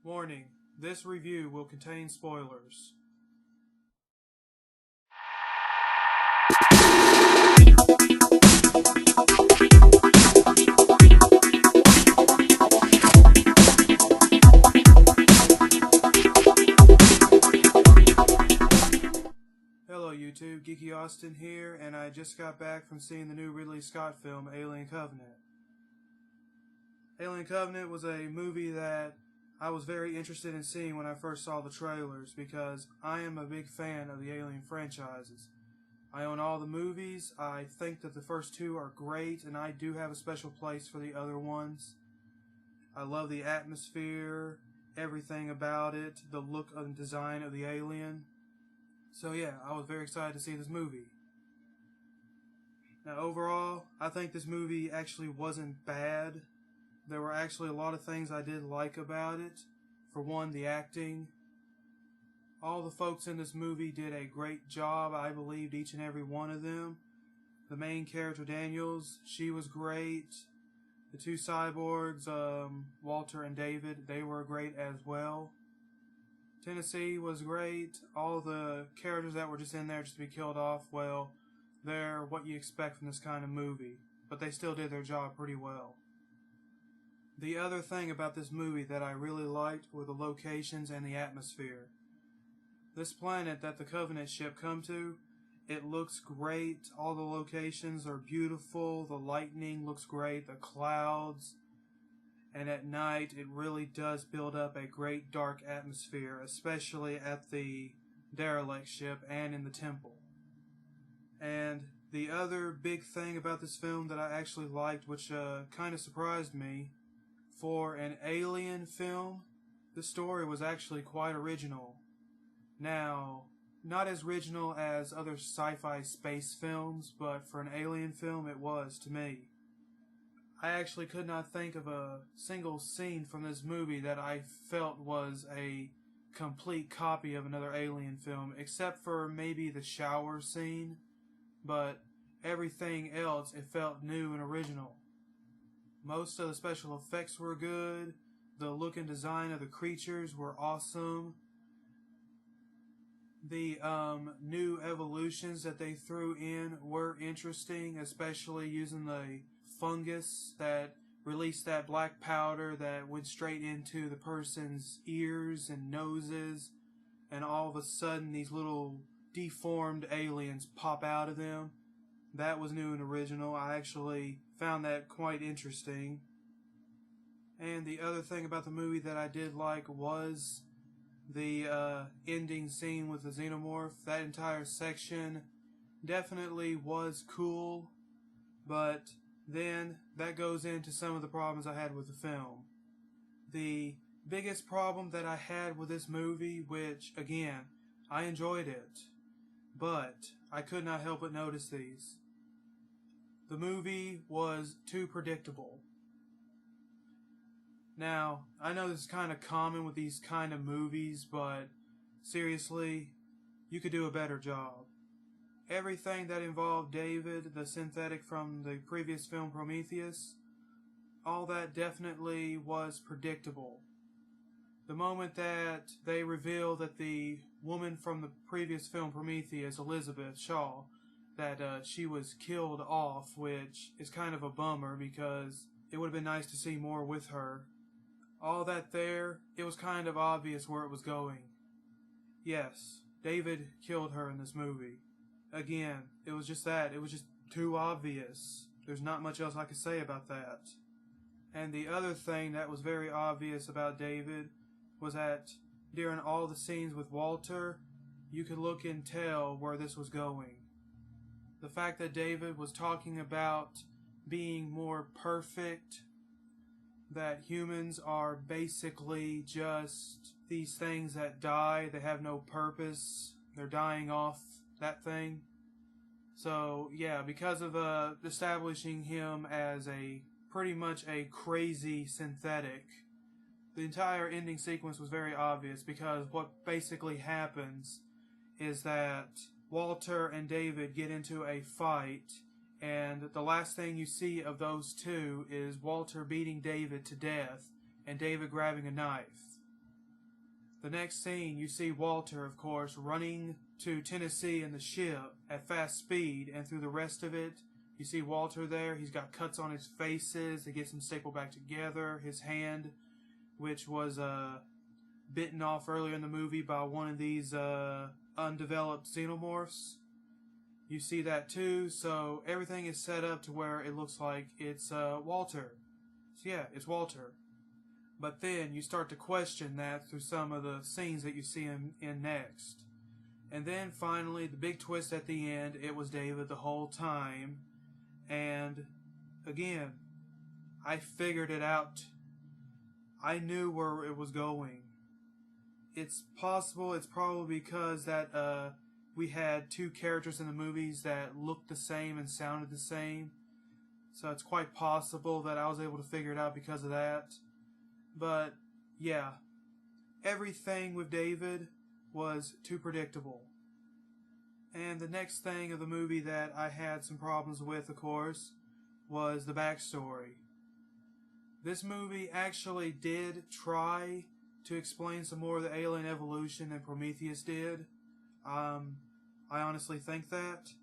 Warning, this review will contain spoilers. Hello YouTube, GeekyAustin here, and I just got back from seeing the new Ridley Scott film, Alien Covenant. Alien Covenant was a movie that I was very interested in seeing when I first saw the trailers because I am a big fan of the Alien franchises. I own all the movies. I think that the first two are great, and I do have a special place for the other ones. I love the atmosphere, everything about it, the look and design of the alien. So yeah, I was very excited to see this movie. Now overall, I think this movie actually wasn't bad. There were actually a lot of things I did like about it. For one, the acting. All the folks in this movie did a great job. I believed each and every one of them. The main character, Daniels, she was great. The two cyborgs, Walter and David, they were great as well. Tennessee was great. All the characters that were just in there just to be killed off, well, they're what you expect from this kind of movie. But they still did their job pretty well. The other thing about this movie that I really liked were the locations and the atmosphere. This planet that the Covenant ship come to, it looks great. All the locations are beautiful. The lightning looks great. The clouds. And at night, it really does build up a great dark atmosphere, especially at the derelict ship and in the temple. And the other big thing about this film that I actually liked, which kind of surprised me, for an alien film, the story was actually quite original. Now, not as original as other sci-fi space films, but for an alien film it was to me. I actually could not think of a single scene from this movie that I felt was a complete copy of another alien film, except for maybe the shower scene, but everything else it felt new and original. Most of the special effects were good, the look and design of the creatures were awesome. The new evolutions that they threw in were interesting, especially using the fungus that released that black powder that went straight into the person's ears and noses, and all of a sudden these little deformed aliens pop out of them. That was new and original. I actually found that quite interesting. And the other thing about the movie that I did like was the ending scene with the xenomorph. That entire section definitely was cool, but then that goes into some of the problems I had with the film. The biggest problem that I had with this movie, which again, I enjoyed it, but I could not help but notice these. The movie was too predictable. Now, I know this is kind of common with these kind of movies, but seriously, you could do a better job. Everything that involved David, the synthetic from the previous film Prometheus, all that definitely was predictable. The moment that they reveal that the woman from the previous film Prometheus, Elizabeth Shaw, that she was killed off, which is kind of a bummer because it would have been nice to see more with her. All that there, it was kind of obvious where it was going. Yes, David killed her in this movie. Again, it was just that. It was just too obvious. There's not much else I could say about that. And the other thing that was very obvious about David was that during all the scenes with Walter, you could look and tell where this was going. The fact that David was talking about being more perfect, that humans are basically just these things that die, they have no purpose, they're dying off, that thing. So yeah, because of establishing him as a pretty much a crazy synthetic, the entire ending sequence was very obvious because what basically happens is that Walter and David get into a fight, and the last thing you see of those two is Walter beating David to death and David grabbing a knife. The next scene, you see Walter, of course, running to Tennessee in the ship at fast speed, and through the rest of it, you see Walter there. He's got cuts on his faces. They get him stapled back together. His hand, which was bitten off earlier in the movie by one of these undeveloped xenomorphs. You see that too, so everything is set up to where it looks like it's Walter. So yeah, it's Walter. But then you start to question that through some of the scenes that you see him in next. And then finally, the big twist at the end, it was David the whole time. And again, I figured it out. I knew where it was going. It's possible, it's probably because that we had two characters in the movies that looked the same and sounded the same. So it's quite possible that I was able to figure it out because of that. But, yeah, everything with David was too predictable. And the next thing of the movie that I had some problems with, of course, was the backstory. This movie actually did try to explain some more of the alien evolution than Prometheus did. I honestly think that.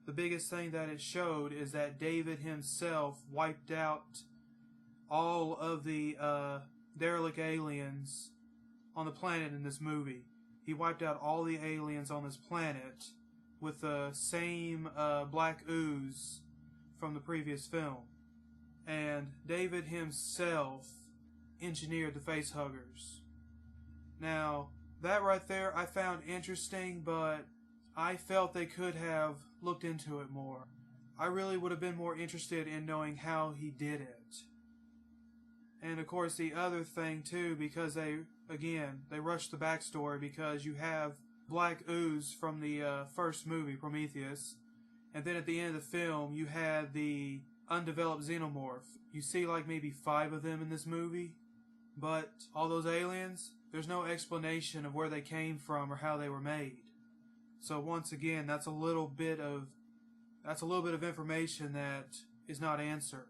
The biggest thing that it showed is that David himself wiped out all of the derelict aliens on the planet in this movie. He wiped out all the aliens on this planet with the same black ooze from the previous film. And David himself engineered the facehuggers. Now, that right there I found interesting, but I felt they could have looked into it more. I really would have been more interested in knowing how he did it. And of course the other thing too, because they rushed the backstory because you have black ooze from the first movie, Prometheus, and then at the end of the film you had the undeveloped xenomorph. You see like maybe 5 of them in this movie, but all those aliens, there's no explanation of where they came from or how they were made. So once again, that's a little bit of information that is not answered.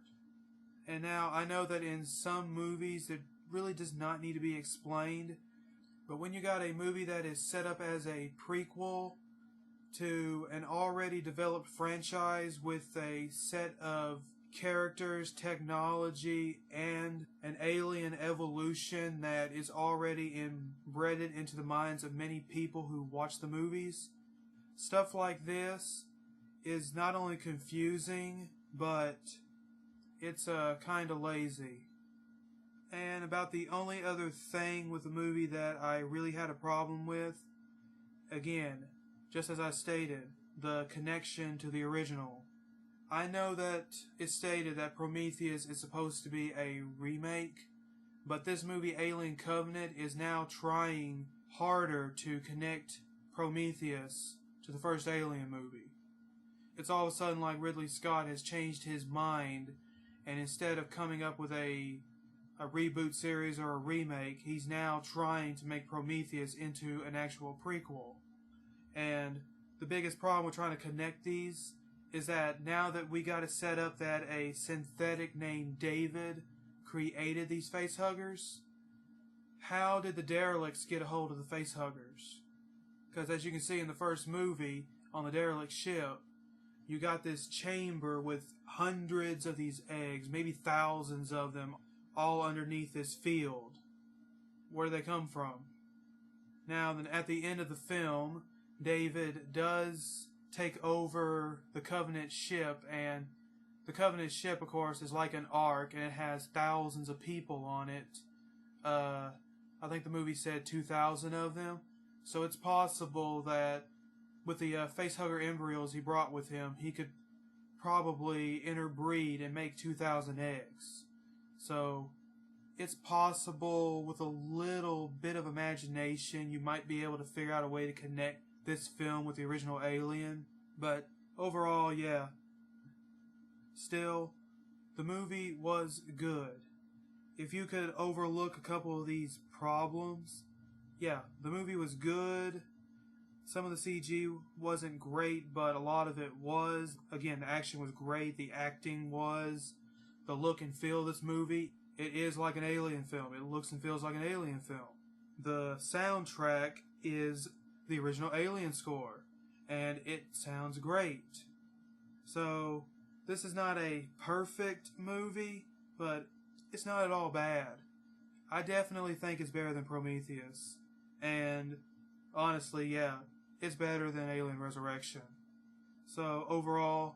And now, I know that in some movies it really does not need to be explained, but when you got a movie that is set up as a prequel to an already developed franchise with a set of characters, technology, and an alien evolution that is already embedded into the minds of many people who watch the movies, stuff like this is not only confusing, but it's kind of lazy. And about the only other thing with the movie that I really had a problem with, again, just as I stated, the connection to the original. I know that it stated that Prometheus is supposed to be a remake, but this movie Alien Covenant is now trying harder to connect Prometheus to the first Alien movie. It's all of a sudden like Ridley Scott has changed his mind, and instead of coming up with a reboot series or a remake, he's now trying to make Prometheus into an actual prequel. And the biggest problem with trying to connect these is that now that we got it set up that a synthetic named David created these facehuggers, how did the derelicts get a hold of the facehuggers? Because as you can see in the first movie, on the derelict ship, you got this chamber with hundreds of these eggs, maybe thousands of them, all underneath this field. Where do they come from? Now, then at the end of the film, David does take over the Covenant ship, and the Covenant ship, of course, is like an ark, and it has thousands of people on it. I think the movie said 2,000 of them. So it's possible that with the facehugger embryos he brought with him, he could probably interbreed and make 2,000 eggs. So it's possible with a little bit of imagination you might be able to figure out a way to connect this film with the original Alien. But overall, yeah. Still, the movie was good. If you could overlook a couple of these problems, yeah, the movie was good. Some of the CG wasn't great, but a lot of it was. Again, the action was great, the acting was. The look and feel of this movie, it is like an alien film. It looks and feels like an alien film. the soundtrack is the original Alien score, and it sounds great. So, this is not a perfect movie, but it's not at all bad. I definitely think it's better than Prometheus. And, honestly, yeah, it's better than Alien Resurrection. So, overall,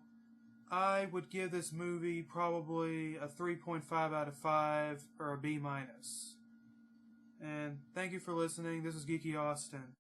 I would give this movie probably a 3.5 out of 5 or a B-. And thank you for listening. This is Geeky Austin.